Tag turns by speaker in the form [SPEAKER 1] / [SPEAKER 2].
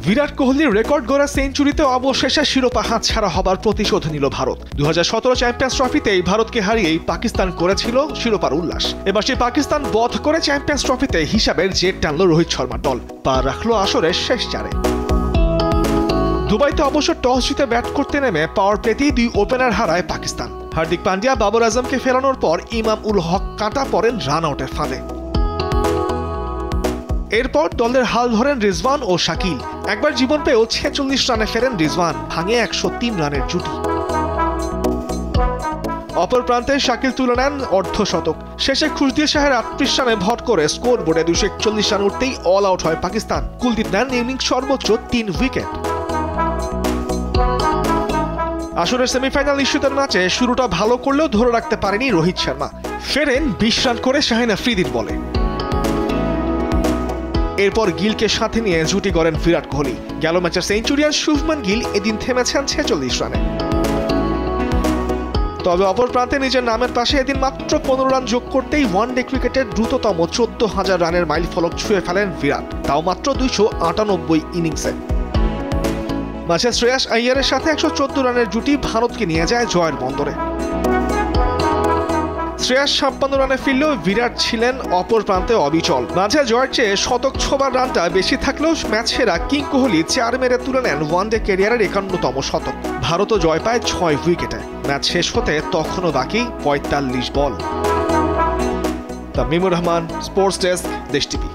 [SPEAKER 1] বিরাট কোহলির রেকর্ড গড়া সেঞ্চুরিতে অবশেষে শিরোপা হাতছাড়া হবার প্রতিশোধ নিল ভারত। 2017 চ্যাম্পিয়ন্স ট্রফিতেই ভারতকে হারিয়েই পাকিস্তান করেছিল শিরোপার উল্লাস। এবার সেই পাকিস্তান বধ করে চ্যাম্পিয়ন্স ট্রফিতে হিসাবের জেট টানল রোহিত শর্মার দল, পা রাখলো আসরের শেষ চারে। দুবাইতে অবশ্য টস জিতে ব্যাট করতে নেমে পাওয়ার প্লেতেই 2 ওপেনার হারায় পাকিস্তান। হার্দিক পান্ডিয়া বাবর আজমকে ফেরানোর পর ইমাম উল হক কাঁটা পড়েন রান আউটের ফাঁদে। এরপর দলের হাল ধরেন রিজওয়ান ও শাকিল। একবার জীবন পেয়েও 46 রানে ফেরেন রিজওয়ান, ভাঙে 103 রানের জুটি। অপর প্রান্তে শাকিল তুলে নেন অর্ধশতক। শেষে খুশদির শাহের 38 রানে ভর করে স্কোর বোর্ডে 241 রান উঠতেই অল আউট হয় পাকিস্তান। কুলদীপ নেন ইনিংস সর্বোচ্চ 3 উইকেট। আসরের সেমিফাইনাল ইস্যুতের ম্যাচে শুরুটা ভালো করলেও ধরে রাখতে পারেনি রোহিত শর্মা। ফেরেন 20 রান করে শাহিন আফ্রিদির বলে। এরপর গিলকে সাথে নিয়ে জুটি গড়েন বিরাট কোহলি। গেল ম্যাচের সেঞ্চুরিয়ান শুভমান গিল এদিন থেমেছেন 46 রানে। তবে অপর প্রান্তে নিজের নামের পাশে এদিন মাত্র 15 রান যোগ করতেই ওয়ানডে ক্রিকেটের দ্রুততম 14,000 রানের মাইল ফলক ছুঁয়ে ফেলেন বিরাট, তাও মাত্র 298 ইনিংসে। ম্যাচে শ্রেয়াস আইয়ারের সাথে 114 রানের জুটি ভারতকে নিয়ে যায় জয়ের বন্দরে। শ্রেয়াস 56 রানে ফিরলেও বিরাট ছিলেন অপর প্রান্তে অবিচল। মাঝে জয়ের চেয়ে শতক ছোবার রানটা বেশি থাকলেও ম্যাচ সেরা কিং কোহলি 4 মেরে তুলে নেন ওয়ানডে ক্যারিয়ারের 51তম শতক। ভারতও জয় পায় 6 উইকেটে। ম্যাচ শেষ হতে তখনও বাকি 45 বল। তামিমুর রহমান, স্পোর্টস ডেস্ক, দেশ টিভি।